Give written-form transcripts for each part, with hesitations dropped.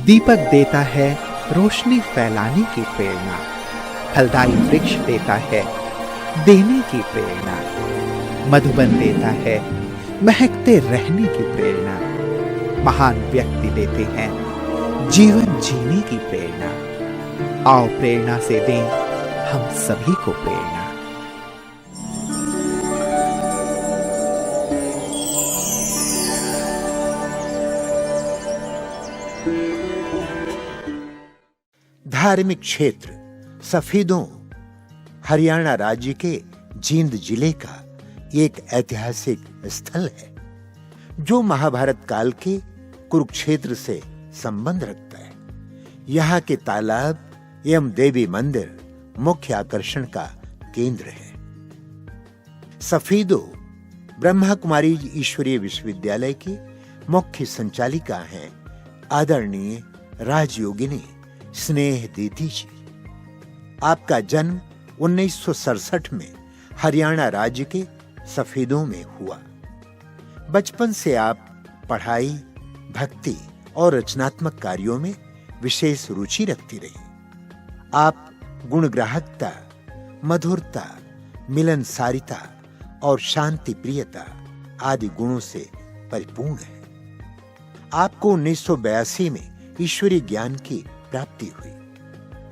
दीपक देता है रोशनी फैलाने की प्रेरणा, फलदायी वृक्ष देता है देने की प्रेरणा, मधुबन देता है महकते रहने की प्रेरणा, महान व्यक्ति देते हैं जीवन जीने की प्रेरणा। आओ प्रेरणा से दें हम सभी को प्रेरणा। धार्मिक क्षेत्र सफेदों हरियाणा राज्य के जींद जिले का एक ऐतिहासिक स्थल है जो महाभारत काल के कुरुक्षेत्र से संबंध रखता है। यहाँ के तालाब एवं देवी मंदिर मुख्य आकर्षण का केंद्र है। सफेदों ब्रह्मा कुमारी ईश्वरीय विश्वविद्यालय की मुख्य संचालिका हैं आदरणीय राजयोगिनी स्नेह दीदी जी। आपका जन्म 1967 में हरियाणा राज्य के सफेदों में हुआ। बचपन से आप पढ़ाई, भक्ति और रचनात्मक कार्यों में विशेष रुचि रखती रही। आप गुणग्राहकता, मधुरता, मिलनसारिता और शांति प्रियता आदि गुणों से परिपूर्ण हैं। आपको 1982 में ईश्वरीय ज्ञान की प्राप्ति हुई।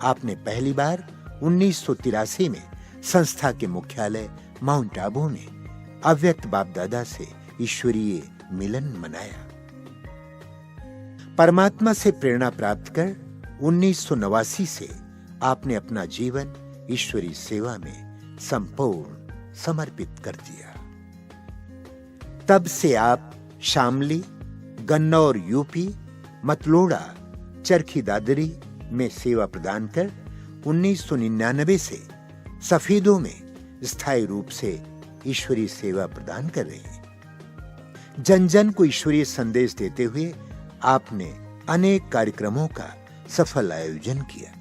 आपने पहली बार 1983 में संस्था के मुख्यालय माउंट आबू में अव्यक्त बाप दादा से ईश्वरीय मिलन मनाया। परमात्मा से प्रेरणा प्राप्त कर 1989 से आपने अपना जीवन ईश्वरीय सेवा में संपूर्ण समर्पित कर दिया। तब से आप शामली, गन्नौर यूपी, मतलोड़ा, चरखी दादरी में सेवा प्रदान कर 1999 से सफेदों में स्थायी रूप से ईश्वरीय सेवा प्रदान कर रहे हैं। जन जन को ईश्वरीय संदेश देते हुए आपने अनेक कार्यक्रमों का सफल आयोजन किया।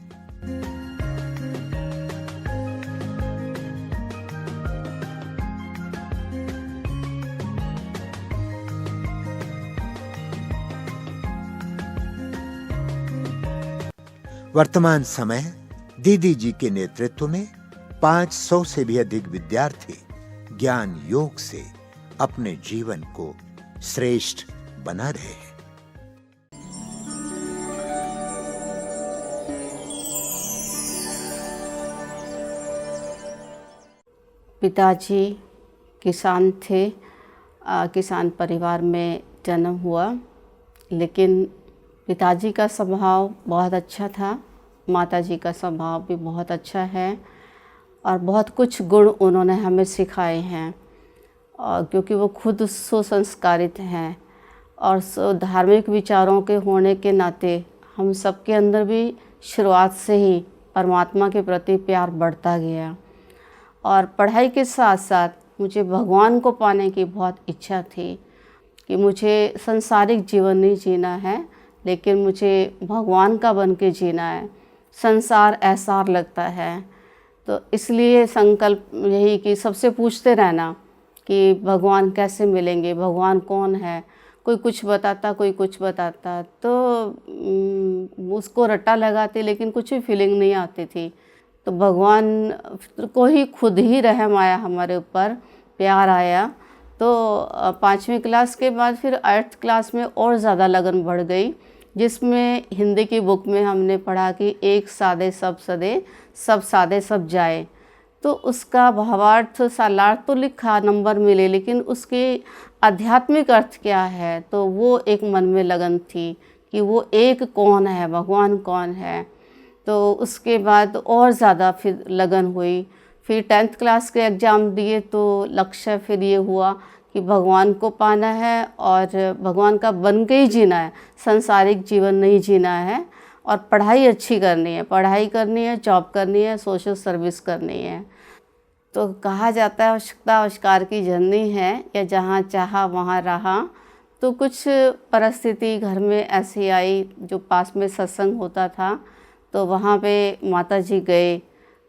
वर्तमान समय दीदी जी के नेतृत्व में 500 से भी अधिक विद्यार्थी ज्ञान योग से अपने जीवन को श्रेष्ठ बना रहे हैं। पिताजी किसान थे। किसान परिवार में जन्म हुआ, लेकिन पिताजी का स्वभाव बहुत अच्छा था, माताजी का स्वभाव भी बहुत अच्छा है और बहुत कुछ गुण उन्होंने हमें सिखाए हैं। और क्योंकि वो खुद सुसंस्कारित हैं और धार्मिक विचारों के होने के नाते हम सबके अंदर भी शुरुआत से ही परमात्मा के प्रति प्यार बढ़ता गया। और पढ़ाई के साथ साथ मुझे भगवान को पाने की बहुत इच्छा थी कि मुझे सांसारिक जीवन नहीं जीना है, लेकिन मुझे भगवान का बन के जीना है। संसार ऐसार लगता है, तो इसलिए संकल्प यही कि सबसे पूछते रहना कि भगवान कैसे मिलेंगे, भगवान कौन है। कोई कुछ बताता, कोई कुछ बताता, तो उसको रट्टा लगाते, लेकिन कुछ भी फीलिंग नहीं आती थी। तो भगवान को ही खुद ही रहम आया हमारे ऊपर, प्यार आया। तो 5वीं क्लास के बाद फिर 8th क्लास में और ज़्यादा लगन बढ़ गई, जिसमें हिंदी की बुक में हमने पढ़ा कि एक सादे सब सदे, सब सादे सब जाए। तो उसका भावार्थ सालार्थ तो लिखा, नंबर मिले, लेकिन उसके आध्यात्मिक अर्थ क्या है, तो वो एक मन में लगन थी कि वो एक कौन है, भगवान कौन है। तो उसके बाद और ज़्यादा फिर लगन हुई। फिर 10th क्लास के एग्ज़ाम दिए तो लक्ष्य फिर ये हुआ कि भगवान को पाना है और भगवान का बन के ही जीना है, सांसारिक जीवन नहीं जीना है। और पढ़ाई अच्छी करनी है, पढ़ाई करनी है, जॉब करनी है, सोशल सर्विस करनी है। तो कहा जाता है आवश्यकता आविष्कार की जननी है, या जहाँ चाहा वहाँ रहा। तो कुछ परिस्थिति घर में ऐसी आई, जो पास में सत्संग होता था, तो वहाँ पे माताजी गए।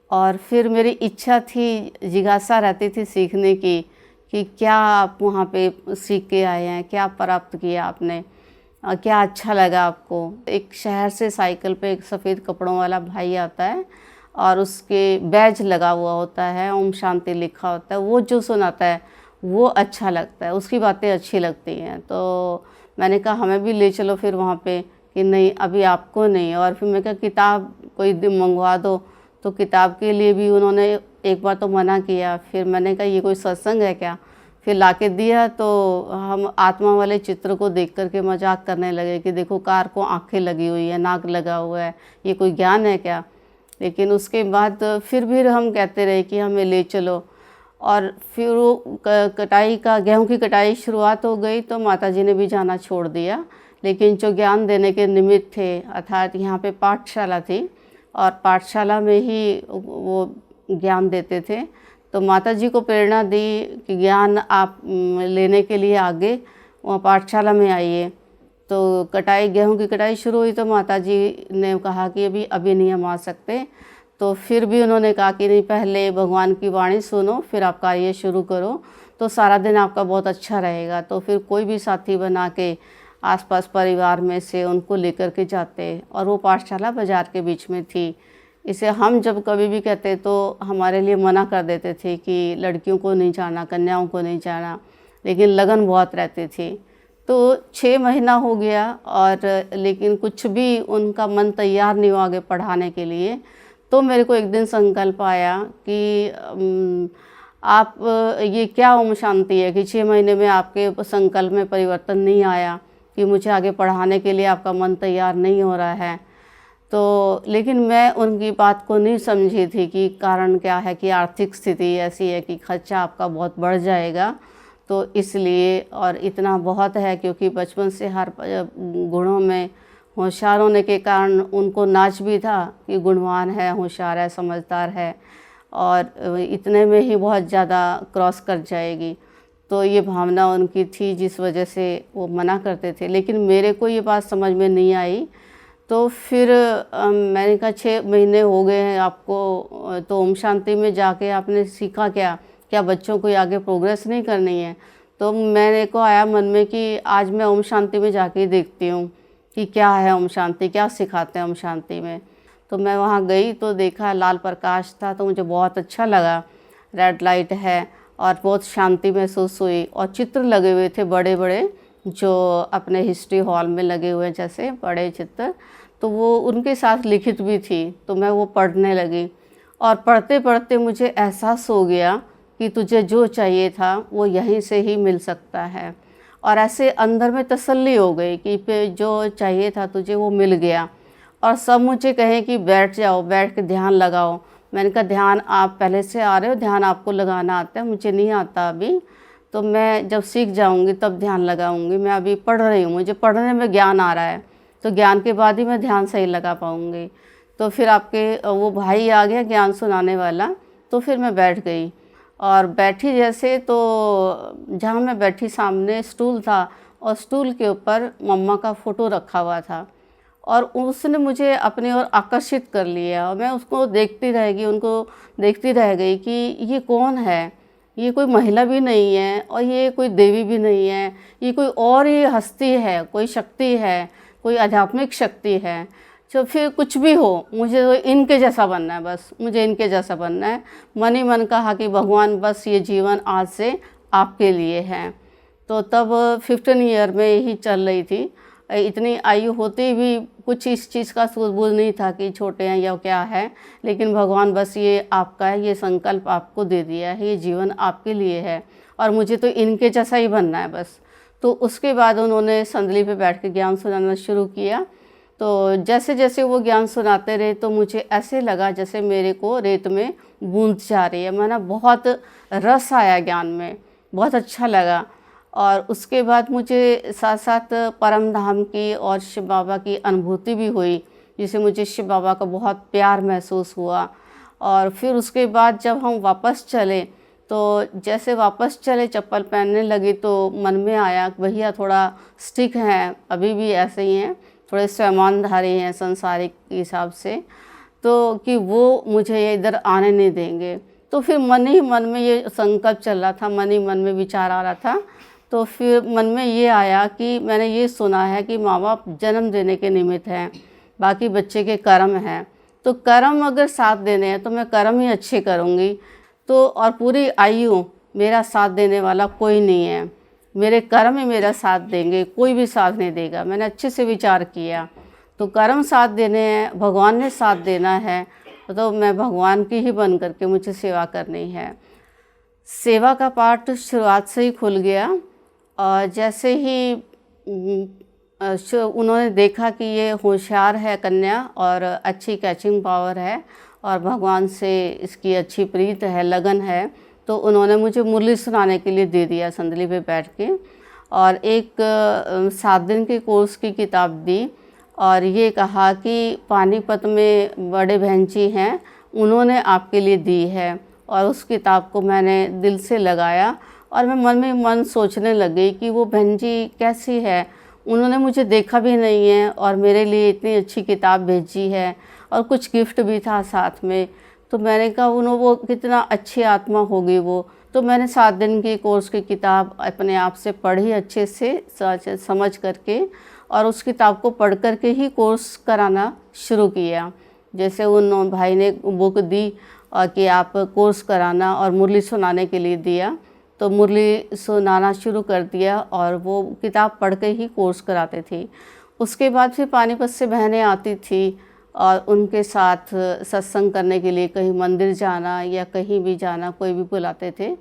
और फिर मेरी इच्छा थी, जिज्ञासा रहती थी सीखने की कि क्या आप वहाँ पे सीख के आए हैं, क्या प्राप्त किया आपने। क्या अच्छा लगा आपको? एक शहर से साइकिल पे एक सफ़ेद कपड़ों वाला भाई आता है और उसके बैज लगा हुआ होता है, ओम शांति लिखा होता है, वो जो सुनाता है वो अच्छा लगता है, उसकी बातें अच्छी लगती हैं। तो मैंने कहा हमें भी ले चलो फिर वहाँ पे, कि नहीं अभी आपको नहीं। और फिर मैं कहा किताब कोई दिन मंगवा दो, तो किताब के लिए भी उन्होंने एक बार तो मना किया। फिर मैंने कहा ये कोई सत्संग है क्या? फिर लाके दिया तो हम आत्मा वाले चित्र को देख कर के मजाक करने लगे कि देखो कार को आंखें लगी हुई है, नाक लगा हुआ है, ये कोई ज्ञान है क्या? लेकिन उसके बाद फिर भी हम कहते रहे कि हमें ले चलो। और फिर वो कटाई का, गेहूं की कटाई शुरुआत हो गई तो माताजी ने भी जाना छोड़ दिया। लेकिन जो ज्ञान देने के निमित्त थे, अर्थात यहाँ पे पाठशाला थी और पाठशाला में ही वो ज्ञान देते थे, तो माताजी को प्रेरणा दी कि ज्ञान आप लेने के लिए आगे वहाँ पाठशाला में आइए। तो कटाई, गेहूं की कटाई शुरू हुई तो माताजी ने कहा कि अभी नहीं हम आ सकते। तो फिर भी उन्होंने कहा कि नहीं, पहले भगवान की वाणी सुनो फिर आप कार्य शुरू करो, तो सारा दिन आपका बहुत अच्छा रहेगा। तो फिर कोई भी साथी बना के आसपास परिवार में से उनको लेकर के जाते, और वो पाठशाला बाज़ार के बीच में थी। इसे हम जब कभी भी कहते तो हमारे लिए मना कर देते थे कि लड़कियों को नहीं जाना, कन्याओं को नहीं जाना, लेकिन लगन बहुत रहती थी। तो 6 महीना हो गया और लेकिन कुछ भी उनका मन तैयार नहीं हुआ आगे पढ़ाने के लिए। तो मेरे को एक दिन संकल्प आया कि आप ये क्या ओम शांति है कि 6 महीने में आपके संकल्प में परिवर्तन नहीं आया, कि मुझे आगे पढ़ाने के लिए आपका मन तैयार नहीं हो रहा है। तो लेकिन मैं उनकी बात को नहीं समझी थी कि कारण क्या है, कि आर्थिक स्थिति ऐसी है कि खर्चा आपका बहुत बढ़ जाएगा, तो इसलिए। और इतना बहुत है क्योंकि बचपन से हर गुणों में होशियार होने के कारण उनको नाच भी था कि गुणवान है, होशियार है, समझदार है, और इतने में ही बहुत ज़्यादा क्रॉस कर जाएगी। तो ये भावना उनकी थी जिस वजह से वो मना करते थे। लेकिन मेरे को ये बात समझ में नहीं आई। तो फिर मैंने कहा 6 महीने हो गए हैं आपको, तो ओम शांति में जाके आपने सीखा क्या बच्चों को आगे प्रोग्रेस नहीं करनी है? तो मेरे को आया मन में कि आज मैं ओम शांति में जाके ही देखती हूँ कि क्या है ओम शांति, क्या सिखाते हैं ओम शांति में। तो मैं वहाँ गई तो देखा लाल प्रकाश था, तो मुझे बहुत अच्छा लगा, रेड लाइट है और बहुत शांति महसूस हुई। और चित्र लगे हुए थे बड़े बड़े, जो अपने हिस्ट्री हॉल में लगे हुए हैं जैसे बड़े चित्र, तो वो उनके साथ लिखित भी थी। तो मैं वो पढ़ने लगी और पढ़ते पढ़ते मुझे एहसास हो गया कि तुझे जो चाहिए था वो यहीं से ही मिल सकता है। और ऐसे अंदर में तसल्ली हो गई कि पे जो चाहिए था तुझे वो मिल गया। और सब मुझे कहें कि बैठ जाओ, बैठ के ध्यान लगाओ। मैंने कहा ध्यान आप पहले से आ रहे हो, ध्यान आपको लगाना आता है, मुझे नहीं आता अभी, तो मैं जब सीख जाऊंगी तब ध्यान लगाऊंगी। मैं अभी पढ़ रही हूँ, मुझे पढ़ने में ज्ञान आ रहा है, तो ज्ञान के बाद ही मैं ध्यान सही लगा पाऊँगी। तो फिर आपके वो भाई आ गया ज्ञान सुनाने वाला, तो फिर मैं बैठ गई। और बैठी जैसे, तो जहाँ मैं बैठी सामने स्टूल था और स्टूल के ऊपर मम्मा का फ़ोटो रखा हुआ था, और उसने मुझे अपनी ओर आकर्षित कर लिया। और मैं उसको देखती रह गई, उनको देखती रह गई कि ये कौन है, ये कोई महिला भी नहीं है और ये कोई देवी भी नहीं है, ये कोई और ही हस्ती है, कोई शक्ति है, कोई आध्यात्मिक शक्ति है। तो फिर कुछ भी हो, मुझे तो इनके जैसा बनना है, बस मुझे इनके जैसा बनना है। मन ही मन कहा कि भगवान बस ये जीवन आज से आपके लिए है। तो तब 15 ईयर में ही चल रही थी। इतनी आयु होती भी कुछ इस चीज़ का सूझबूझ नहीं था कि छोटे हैं या क्या है, लेकिन भगवान बस ये आपका है, ये संकल्प आपको दे दिया है, ये जीवन आपके लिए है और मुझे तो इनके जैसा ही बनना है बस। तो उसके बाद उन्होंने संदली पे बैठ के ज्ञान सुनाना शुरू किया। तो जैसे जैसे वो ज्ञान सुनाते रहे तो मुझे ऐसे लगा जैसे मेरे को रेत में बूंद जा रही है। मैंने बहुत रस आया ज्ञान में, बहुत अच्छा लगा। और उसके बाद मुझे साथ साथ परम धाम की और शिव बाबा की अनुभूति भी हुई, जिसे मुझे शिव बाबा का बहुत प्यार महसूस हुआ। और फिर उसके बाद जब हम वापस चले, तो जैसे वापस चले चप्पल पहनने लगी तो मन में आया भैया थोड़ा स्टिक हैं, अभी भी ऐसे ही हैं, थोड़े स्वयंधारी हैं संसारिक हिसाब से, तो कि वो मुझे इधर आने नहीं देंगे। तो फिर मन ही मन में ये संकल्प चल रहा था, मन ही मन में विचार आ रहा था। तो फिर मन में ये आया कि मैंने ये सुना है कि माँ बाप जन्म देने के निमित्त हैं, बाकी बच्चे के कर्म हैं। तो कर्म अगर साथ देने हैं तो मैं कर्म ही अच्छे करूँगी। तो और पूरी आयु मेरा साथ देने वाला कोई नहीं है, मेरे कर्म ही मेरा साथ देंगे, कोई भी साथ नहीं देगा। मैंने अच्छे से विचार किया, तो कर्म साथ देने हैं, भगवान ने साथ देना है, तो मैं भगवान की ही बन करके मुझे सेवा करनी है। सेवा का पाठ शुरुआत से ही खुल गया। और जैसे ही उन्होंने देखा कि ये होशियार है कन्या और अच्छी कैचिंग पावर है और भगवान से इसकी अच्छी प्रीत है, लगन है, तो उन्होंने मुझे मुरली सुनाने के लिए दे दिया संदली पे बैठ के, और एक 7 दिन के कोर्स की किताब दी और ये कहा कि पानीपत में बड़े बहन जी हैं, उन्होंने आपके लिए दी है। और उस किताब को मैंने दिल से लगाया और मैं मन में मन सोचने लगी कि वो बहन जी कैसी है, उन्होंने मुझे देखा भी नहीं है और मेरे लिए इतनी अच्छी किताब भेजी है और कुछ गिफ्ट भी था साथ में। तो मैंने कहा वो कितना अच्छी आत्मा होगी वो। तो मैंने 7 दिन की कोर्स की किताब अपने आप से पढ़ी अच्छे से समझ करके, और उस किताब को पढ़ करके ही कोर्स कराना शुरू किया। जैसे उन भाई ने बुक दी और कि आप कोर्स कराना और मुरली सुनाने के लिए दिया, तो मुरली सुनाना शुरू कर दिया और वो किताब पढ़ के ही कोर्स कराते थे। उसके बाद फिर पानीपत से बहनें आती थी और उनके साथ सत्संग करने के लिए कहीं मंदिर जाना या कहीं भी जाना, कोई भी बुलाते थे।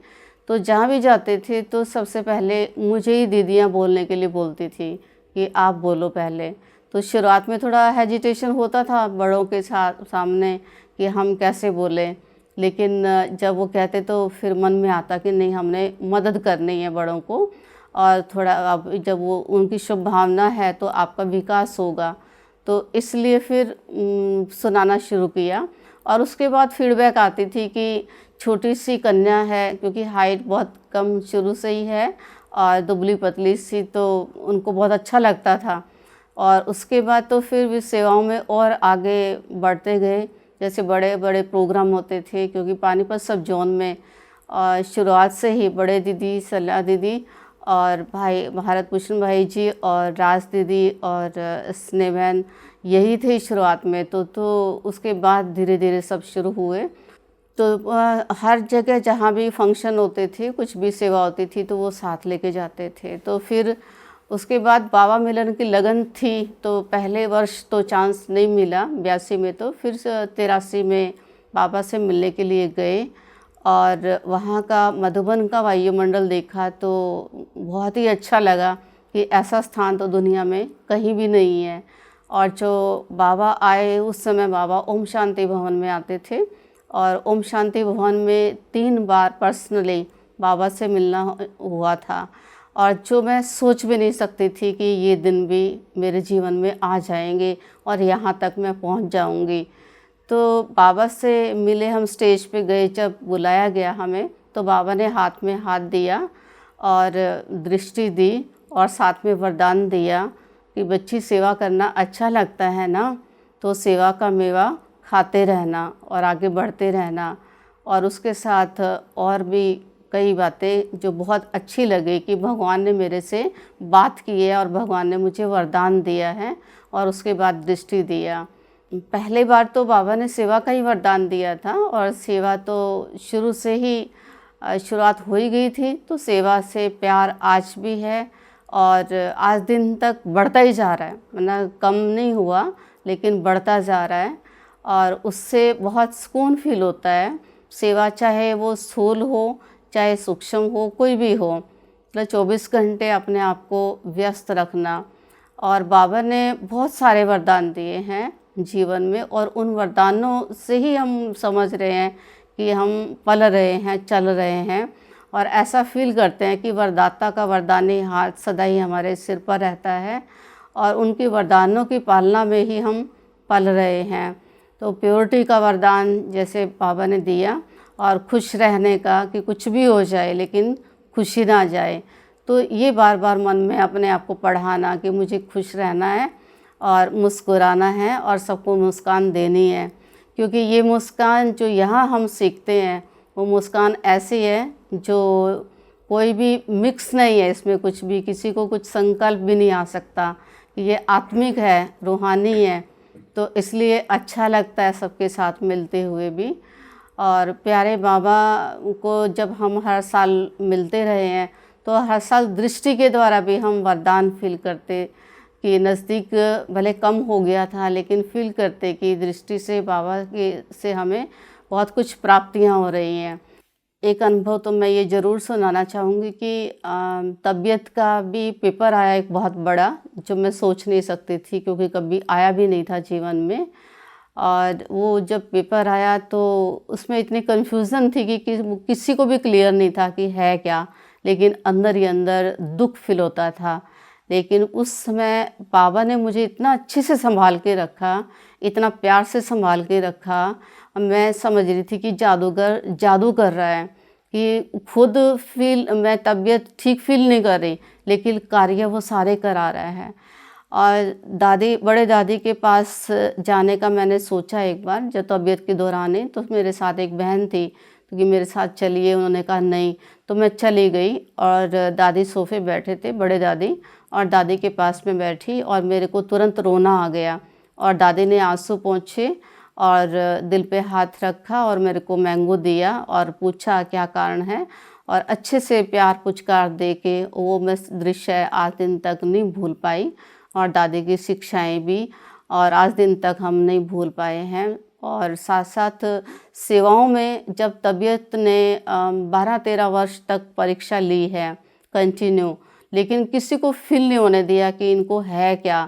तो जहाँ भी जाते थे तो सबसे पहले मुझे ही दीदियाँ बोलने के लिए बोलती थी कि आप बोलो पहले। तो शुरुआत में थोड़ा हेजिटेशन होता था बड़ों के सामने कि हम कैसे बोलें, लेकिन जब वो कहते तो फिर मन में आता कि नहीं, हमने मदद करनी है बड़ों को, और थोड़ा अब जब वो उनकी शुभ भावना है तो आपका विकास होगा। तो इसलिए फिर सुनाना शुरू किया। और उसके बाद फीडबैक आती थी कि छोटी सी कन्या है, क्योंकि हाइट बहुत कम शुरू से ही है और दुबली पतली सी, तो उनको बहुत अच्छा लगता था। और उसके बाद तो फिर भी सेवाओं में और आगे बढ़ते गए। जैसे बड़े बड़े प्रोग्राम होते थे, क्योंकि पानीपत सब जोन में शुरुआत से ही बड़े दीदी, सलाह दीदी और भाई भारत भूषण भाई जी और राज दीदी और स्नेह बहन, यही थे शुरुआत में। तो उसके बाद धीरे धीरे सब शुरू हुए। तो हर जगह जहाँ भी फंक्शन होते थे, कुछ भी सेवा होती थी, तो वो साथ लेके जाते थे। तो फिर उसके बाद बाबा मिलन की लगन थी, तो पहले वर्ष तो चांस नहीं मिला 82 में, तो फिर 83 में बाबा से मिलने के लिए गए और वहाँ का मधुबन का वायुमंडल देखा तो बहुत ही अच्छा लगा कि ऐसा स्थान तो दुनिया में कहीं भी नहीं है। और जो बाबा आए उस समय बाबा ओम शांति भवन में आते थे और ओम शांति भवन में 3 बार पर्सनली बाबा से मिलना हुआ था, और जो मैं सोच भी नहीं सकती थी कि ये दिन भी मेरे जीवन में आ जाएंगे और यहाँ तक मैं पहुँच जाऊँगी। तो बाबा से मिले, हम स्टेज पे गए, जब बुलाया गया हमें तो बाबा ने हाथ में हाथ दिया और दृष्टि दी और साथ में वरदान दिया कि बच्ची सेवा करना अच्छा लगता है ना, तो सेवा का मेवा खाते रहना और आगे बढ़ते रहना। और उसके साथ और भी कई बातें जो बहुत अच्छी लगी कि भगवान ने मेरे से बात की है और भगवान ने मुझे वरदान दिया है और उसके बाद दृष्टि दिया। पहले बार तो बाबा ने सेवा का ही वरदान दिया था और सेवा तो शुरू से ही शुरुआत हो ही गई थी, तो सेवा से प्यार आज भी है और आज दिन तक बढ़ता ही जा रहा है, मतलब कम नहीं हुआ लेकिन बढ़ता जा रहा है। और उससे बहुत सुकून फील होता है। सेवा चाहे वो स्थूल हो चाहे सूक्ष्म हो, कोई भी हो, मतलब 24 घंटे अपने आप को व्यस्त रखना। और बाबा ने बहुत सारे वरदान दिए हैं जीवन में और उन वरदानों से ही हम समझ रहे हैं कि हम पल रहे हैं, चल रहे हैं और ऐसा फील करते हैं कि वरदाता का वरदानी हाथ सदा ही हमारे सिर पर रहता है और उनकी वरदानों की पालना में ही हम पल रहे हैं। तो प्योरिटी का वरदान जैसे बाबा ने दिया और खुश रहने का कि कुछ भी हो जाए लेकिन खुशी ना जाए, तो ये बार बार मन में अपने आप को पढ़ाना कि मुझे खुश रहना है और मुस्कुराना है और सबको मुस्कान देनी है। क्योंकि ये मुस्कान जो यहाँ हम सीखते हैं वो मुस्कान ऐसी है जो कोई भी मिक्स नहीं है इसमें, कुछ भी किसी को कुछ संकल्प भी नहीं आ सकता कि ये आत्मिक है, रूहानी है। तो इसलिए अच्छा लगता है सबके साथ मिलते हुए भी। और प्यारे बाबा को जब हम हर साल मिलते रहे हैं तो हर साल दृष्टि के द्वारा भी हम वरदान फील करते कि नज़दीक भले कम हो गया था, लेकिन फील करते कि दृष्टि से बाबा के से हमें बहुत कुछ प्राप्तियां हो रही हैं। एक अनुभव तो मैं ये ज़रूर सुनाना चाहूँगी कि तबीयत का भी पेपर आया एक बहुत बड़ा, जो मैं सोच नहीं सकती थी क्योंकि कभी आया भी नहीं था जीवन में। और वो जब पेपर आया तो उसमें इतनी कन्फ्यूज़न थी कि किसी को भी क्लियर नहीं था कि है क्या, लेकिन अंदर ही अंदर दुख फील होता था। लेकिन उस समय बाबा ने मुझे इतना अच्छे से संभाल के रखा, इतना प्यार से संभाल के रखा। मैं समझ रही थी कि जादूगर जादू कर रहा है, कि खुद मैं तबीयत ठीक फील नहीं कर रही, लेकिन कार्य वो सारे करा रहा है। और बड़े दादी के पास जाने का मैंने सोचा एक बार, जब तबीयत के दौरान ही, तो मेरे साथ एक बहन थी तो कि मेरे साथ चलिए, उन्होंने कहा नहीं, तो मैं चली गई। और दादी सोफे बैठे थे, बड़े दादी, और दादी के पास में बैठी और मेरे को तुरंत रोना आ गया। और दादी ने आंसू पोंछे और दिल पे हाथ रखा और मेरे को मैंगो दिया और पूछा क्या कारण है, और अच्छे से प्यार पुचकार दे के वो मैं दृश्य आज दिन तक नहीं भूल पाई। और दादी की शिक्षाएं भी और आज दिन तक हम नहीं भूल पाए हैं। और साथ साथ सेवाओं में जब तबीयत ने 12-13 वर्ष तक परीक्षा ली है कंटिन्यू, लेकिन किसी को फील नहीं होने दिया कि इनको है क्या,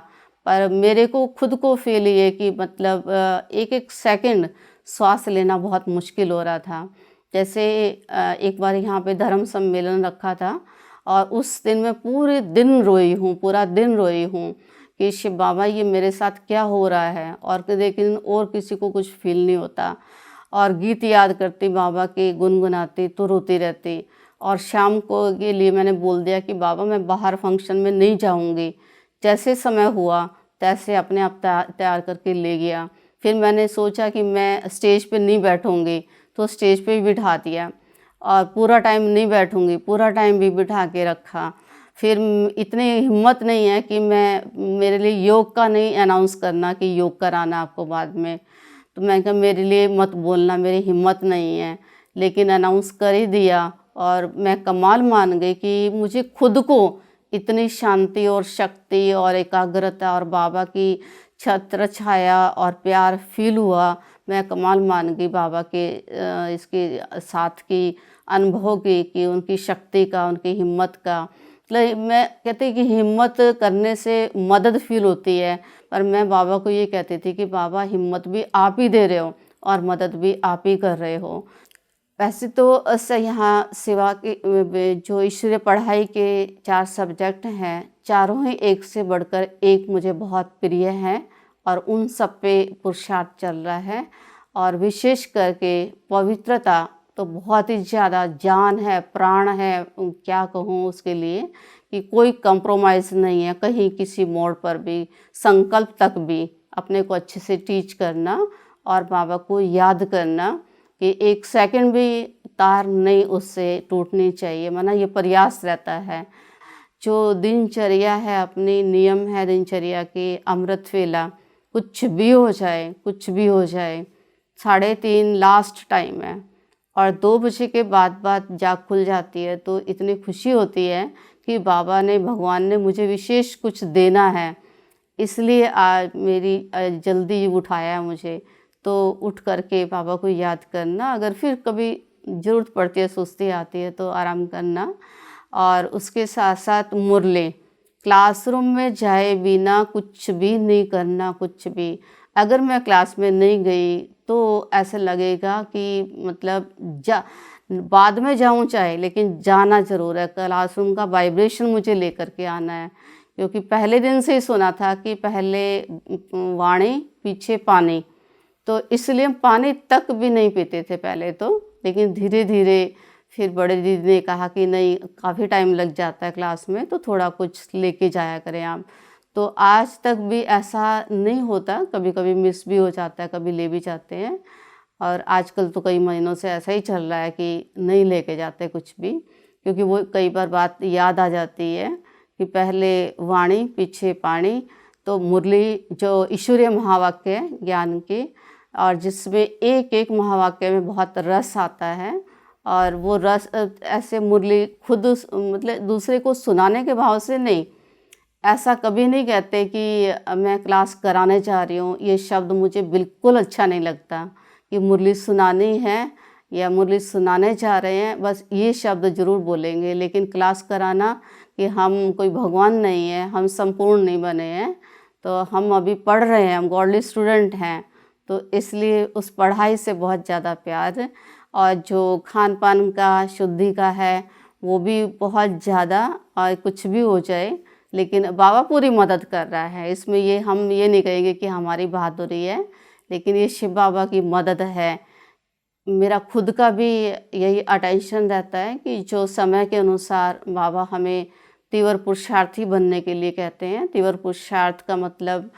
पर मेरे को खुद को फील ये कि मतलब एक एक सेकंड श्वास लेना बहुत मुश्किल हो रहा था। जैसे एक बार यहाँ पे धर्म सम्मेलन रखा था और उस दिन मैं पूरे दिन रोई हूँ, पूरा दिन रोई हूँ कि शिव बाबा ये मेरे साथ क्या हो रहा है। और लेकिन और किसी को कुछ फील नहीं होता। और गीत याद करती, बाबा के गुनगुनाती तो रोती रहती। और शाम को के लिए मैंने बोल दिया कि बाबा मैं बाहर फंक्शन में नहीं जाऊंगी। जैसे समय हुआ तैसे अपने आप तैयार करके ले गया। फिर मैंने सोचा कि मैं स्टेज पे नहीं बैठूंगी, तो स्टेज पे भी बिठा दिया। और पूरा टाइम नहीं बैठूंगी, पूरा टाइम भी बिठा के रखा। फिर इतनी हिम्मत नहीं है कि मेरे लिए योग का नहीं अनाउंस करना कि योग कराना आपको बाद में, तो मैं कहा मेरे लिए मत बोलना, मेरी हिम्मत नहीं है। लेकिन अनाउंस कर ही दिया और मैं कमाल मान गई कि मुझे खुद को इतनी शांति और शक्ति और एकाग्रता और बाबा की छत्र छाया और प्यार फील हुआ। मैं कमाल मान गई बाबा के इसके साथ की अनुभव की, कि उनकी शक्ति का, उनकी हिम्मत का। मैं कहती कि हिम्मत करने से मदद फील होती है, पर मैं बाबा को ये कहती थी कि बाबा हिम्मत भी आप ही दे रहे हो और मदद भी आप ही कर रहे हो। वैसे तो यहाँ सेवा के जो ईश्वरीय पढ़ाई के 4 सब्जेक्ट हैं, चारों ही एक से बढ़कर एक मुझे बहुत प्रिय हैं और उन सब पे पुरुषार्थ चल रहा है। और विशेष करके पवित्रता तो बहुत ही ज़्यादा जान है, प्राण है, क्या कहूँ उसके लिए, कि कोई कंप्रोमाइज़ नहीं है कहीं किसी मोड़ पर भी। संकल्प तक भी अपने को अच्छे से टीच करना और बाबा को याद करना कि एक सेकंड भी तार नहीं उससे टूटनी चाहिए, माना ये प्रयास रहता है। जो दिनचर्या है, अपनी नियम है दिनचर्या के, अमृत वेला, कुछ भी हो जाए, कुछ भी हो जाए, 3:30 लास्ट टाइम है और 2 बजे के बाद जाग खुल जाती है। तो इतनी खुशी होती है कि बाबा ने, भगवान ने मुझे विशेष कुछ देना है, इसलिए आज मेरी जल्दी उठाया मुझे। तो उठ करके बाबा को याद करना, अगर फिर कभी ज़रूरत पड़ती है, सुस्ती आती है तो आराम करना। और उसके साथ साथ मुरली, क्लासरूम में जाए बिना कुछ भी नहीं करना, कुछ भी। अगर मैं क्लास में नहीं गई तो ऐसे लगेगा कि मतलब बाद में जाऊं चाहे, लेकिन जाना ज़रूर है। क्लासरूम का वाइब्रेशन मुझे लेकर के आना है, क्योंकि पहले दिन से ही सुना था कि पहले वाणी पीछे पानी, तो इसलिए पानी तक भी नहीं पीते थे पहले तो। लेकिन धीरे धीरे फिर बड़े दीदी ने कहा कि नहीं, काफ़ी टाइम लग जाता है क्लास में, तो थोड़ा कुछ लेके जाया करें आप। तो आज तक भी ऐसा नहीं होता, कभी कभी मिस भी हो जाता है, कभी ले भी जाते हैं। और आजकल तो कई महीनों से ऐसा ही चल रहा है कि नहीं लेके जाते कुछ भी। क्योंकि वो कई बार बात याद आ जाती है कि पहले वाणी पीछे पानी। तो मुरली जो ईश्वरीय महावाक्य है ज्ञान की, और जिसमें एक एक महावाक्य में बहुत रस आता है, और वो रस ऐसे मुरली खुद मतलब दूसरे को सुनाने के भाव से नहीं, ऐसा कभी नहीं कहते कि मैं क्लास कराने जा रही हूँ, ये शब्द मुझे बिल्कुल अच्छा नहीं लगता कि मुरली सुनानी है या मुरली सुनाने जा रहे हैं, बस ये शब्द ज़रूर बोलेंगे। लेकिन क्लास कराना कि हम कोई भगवान नहीं है, हम संपूर्ण नहीं बने हैं, तो हम अभी पढ़ रहे हैं, हम गॉडली स्टूडेंट हैं, तो इसलिए उस पढ़ाई से बहुत ज़्यादा प्यार है। और जो खान पान का शुद्धि का है वो भी बहुत ज़्यादा, और कुछ भी हो जाए लेकिन बाबा पूरी मदद कर रहा है इसमें। ये हम ये नहीं कहेंगे कि हमारी बहादुरी है, लेकिन ये शिव बाबा की मदद है। मेरा खुद का भी यही अटेंशन रहता है कि जो समय के अनुसार बाबा हमें तीव्र पुरुषार्थी बनने के लिए कहते हैं। तीव्र पुरुषार्थ का मतलब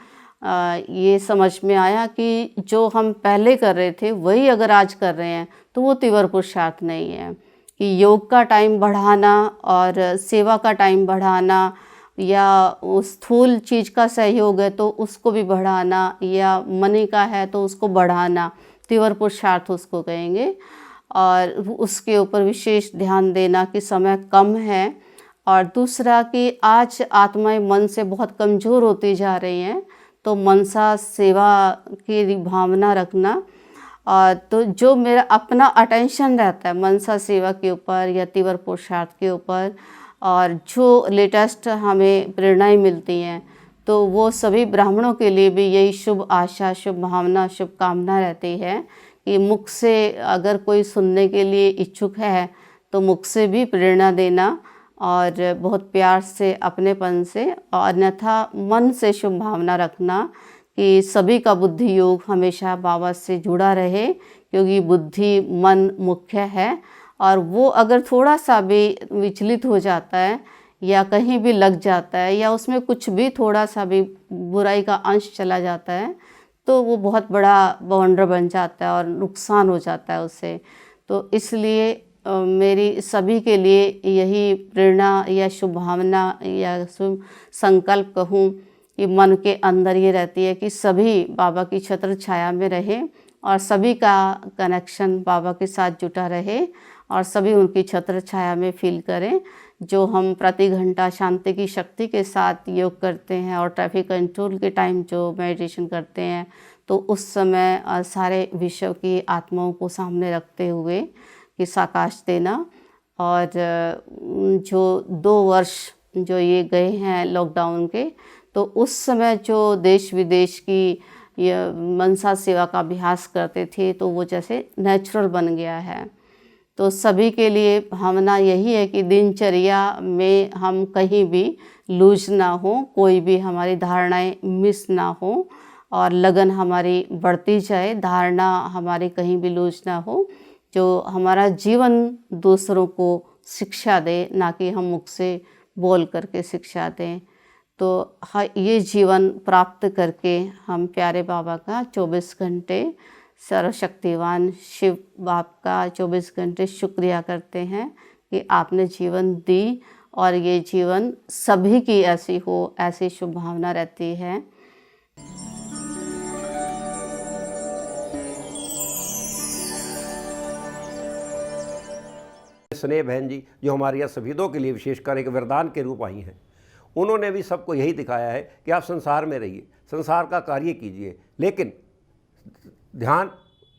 ये समझ में आया कि जो हम पहले कर रहे थे वही अगर आज कर रहे हैं तो वो तीव्र पुरुषार्थ नहीं है। कि योग का टाइम बढ़ाना और सेवा का टाइम बढ़ाना, या उस स्थूल चीज़ का सहयोग है तो उसको भी बढ़ाना, या मनी का है तो उसको बढ़ाना, तीव्र पुरुषार्थ उसको कहेंगे। और उसके ऊपर विशेष ध्यान देना कि समय कम है। और दूसरा कि आज आत्माएं मन से बहुत कमज़ोर होती जा रही हैं, तो मनसा सेवा की भावना रखना। और तो जो मेरा अपना अटेंशन रहता है मनसा सेवा के ऊपर या तीव्र पुरुषार्थ के ऊपर, और जो लेटेस्ट हमें प्रेरणाएं मिलती हैं, तो वो सभी ब्राह्मणों के लिए भी यही शुभ आशा, शुभ भावना, शुभकामना रहती है कि मुख से अगर कोई सुनने के लिए इच्छुक है तो मुख से भी प्रेरणा देना, और बहुत प्यार से, अपनेपन से, और अन्यथा मन से शुभ भावना रखना कि सभी का बुद्धि योग हमेशा बाबा से जुड़ा रहे, क्योंकि बुद्धि मन मुख्य है। और वो अगर थोड़ा सा भी विचलित हो जाता है या कहीं भी लग जाता है या उसमें कुछ भी थोड़ा सा भी बुराई का अंश चला जाता है, तो वो बहुत बड़ा बवंडर बन जाता है और नुकसान हो जाता है उससे। तो इसलिए मेरी सभी के लिए यही प्रेरणा या शुभ भावना या शुभ संकल्प कहूँ कि मन के अंदर ये रहती है कि सभी बाबा की छत्र छाया में रहे, और सभी का कनेक्शन बाबा के साथ जुटा रहे, और सभी उनकी छत्र छाया में फील करें। जो हम प्रति घंटा शांति की शक्ति के साथ योग करते हैं और ट्रैफिक कंट्रोल के टाइम जो मेडिटेशन करते हैं, तो उस समय सारे विश्व की आत्माओं को सामने रखते हुए कि साकाश देना। और जो 2 वर्ष जो ये गए हैं लॉकडाउन के, तो उस समय जो देश विदेश की ये मनसा सेवा का अभ्यास करते थे, तो वो जैसे नेचुरल बन गया है। तो सभी के लिए भावना यही है कि दिनचर्या में हम कहीं भी लूज ना हो, कोई भी हमारी धारणाएं मिस ना हो, और लगन हमारी बढ़ती जाए, धारणा हमारी कहीं भी लूज ना हो। जो हमारा जीवन दूसरों को शिक्षा दे, ना कि हम मुख से बोल करके शिक्षा दें। तो ये जीवन प्राप्त करके हम प्यारे बाबा का 24 घंटे, सर्वशक्तिवान शिव बाप का 24 घंटे शुक्रिया करते हैं कि आपने जीवन दी, और ये जीवन सभी की ऐसी हो, ऐसी शुभ भावना रहती है। स्नेह बहन जी जो हमारे यहाँ सभीदों के लिए विशेषकर एक वरदान के रूप आई हैं, उन्होंने भी सबको यही दिखाया है कि आप संसार में रहिए, संसार का कार्य कीजिए, लेकिन ध्यान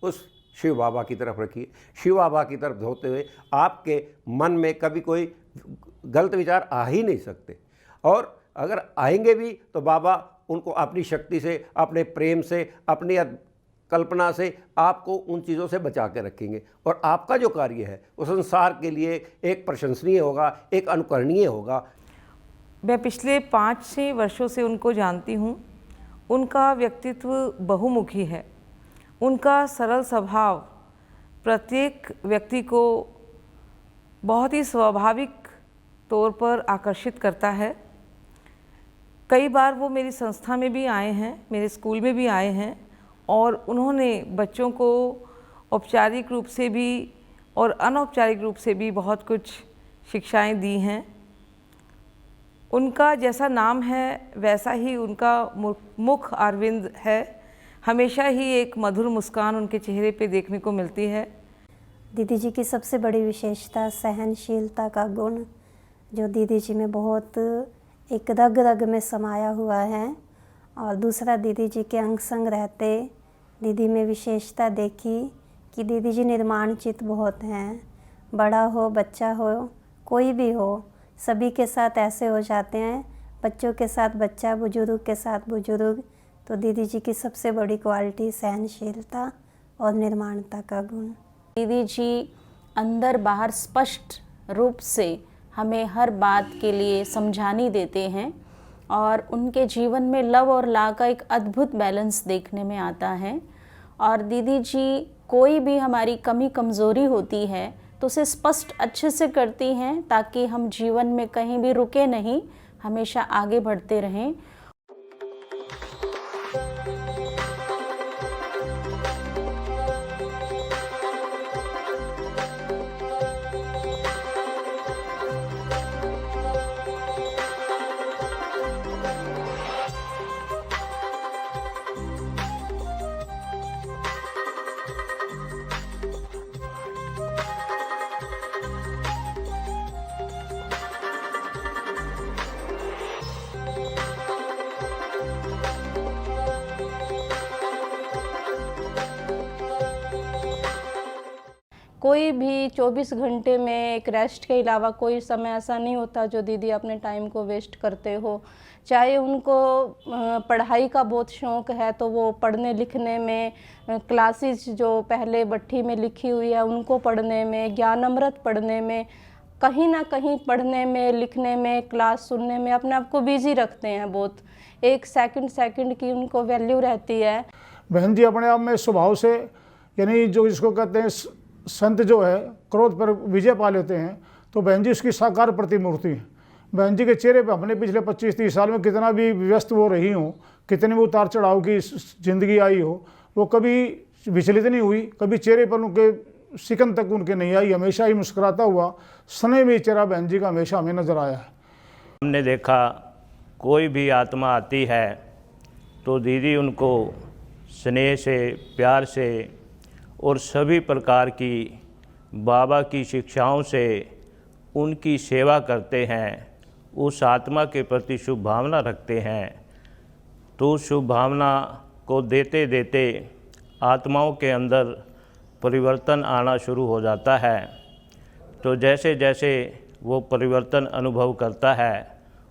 उस शिव बाबा की तरफ रखिए। शिव बाबा की तरफ होते हुए आपके मन में कभी कोई गलत विचार आ ही नहीं सकते, और अगर आएंगे भी तो बाबा उनको अपनी शक्ति से, अपने प्रेम से, अपनी कल्पना से आपको उन चीज़ों से बचा के रखेंगे। और आपका जो कार्य है वो संसार के लिए एक प्रशंसनीय होगा, एक अनुकरणीय होगा। मैं पिछले 5-6 वर्षों से उनको जानती हूँ। उनका व्यक्तित्व बहुमुखी है। उनका सरल स्वभाव प्रत्येक व्यक्ति को बहुत ही स्वाभाविक तौर पर आकर्षित करता है। कई बार वो मेरी संस्था में भी आए हैं, मेरे स्कूल में भी आए हैं, और उन्होंने बच्चों को औपचारिक रूप से भी और अनौपचारिक रूप से भी बहुत कुछ शिक्षाएं दी हैं। उनका जैसा नाम है वैसा ही उनका मुख अरविंद है। हमेशा ही एक मधुर मुस्कान उनके चेहरे पे देखने को मिलती है। दीदी जी की सबसे बड़ी विशेषता सहनशीलता का गुण, जो दीदी जी में बहुत एक रग रग में समाया हुआ है। और दूसरा, दीदी जी के अंग संग रहते दीदी में विशेषता देखी कि दीदी जी निर्माणचित बहुत हैं। बड़ा हो बच्चा हो कोई भी हो, सभी के साथ ऐसे हो जाते हैं, बच्चों के साथ बच्चा, बुजुर्ग के साथ बुजुर्ग। तो दीदी जी की सबसे बड़ी क्वालिटी सहनशीलता और निर्माणता का गुण। दीदी जी अंदर बाहर स्पष्ट रूप से हमें हर बात के लिए समझानी देते हैं और उनके जीवन में लव और ला का एक अद्भुत बैलेंस देखने में आता है। और दीदी जी कोई भी हमारी कमी कमज़ोरी होती है तो उसे स्पष्ट अच्छे से करती हैं, ताकि हम जीवन में कहीं भी रुके नहीं, हमेशा आगे बढ़ते रहें। कोई भी 24 घंटे में एक रेस्ट के अलावा कोई समय ऐसा नहीं होता जो दीदी अपने टाइम को वेस्ट करते हो। चाहे उनको पढ़ाई का बहुत शौक़ है तो वो पढ़ने लिखने में, क्लासेस जो पहले भट्ठी में लिखी हुई है उनको पढ़ने में, ज्ञान अमृत पढ़ने में, कहीं ना कहीं पढ़ने में, लिखने में, क्लास सुनने में अपने आप को बिजी रखते हैं बहुत। एक सेकंड की उनको वैल्यू रहती है। बहन जी अपने आप में स्वभाव से, यानी जो जिसको कहते हैं संत जो है क्रोध पर विजय पा लेते हैं, तो बहन जी उसकी साकार प्रतिमूर्ति है। बहन जी के चेहरे पे अपने पिछले 25-30 साल में कितना भी व्यस्त वो रही हो, कितने भी उतार चढ़ाव की ज़िंदगी आई हो, वो कभी विचलित नहीं हुई, कभी चेहरे पर उनके सिकन तक उनके नहीं आई। हमेशा ही मुस्कुराता हुआ स्नेह में चेहरा बहन जी का हमेशा हमें नज़र आया है। हमने देखा कोई भी आत्मा आती है तो दीदी उनको स्नेह से, प्यार से और सभी प्रकार की बाबा की शिक्षाओं से उनकी सेवा करते हैं, उस आत्मा के प्रति शुभ भावना रखते हैं। तो उस शुभ भावना को देते देते आत्माओं के अंदर परिवर्तन आना शुरू हो जाता है। तो जैसे जैसे वो परिवर्तन अनुभव करता है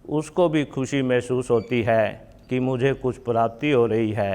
उसको भी खुशी महसूस होती है कि मुझे कुछ प्राप्ति हो रही है।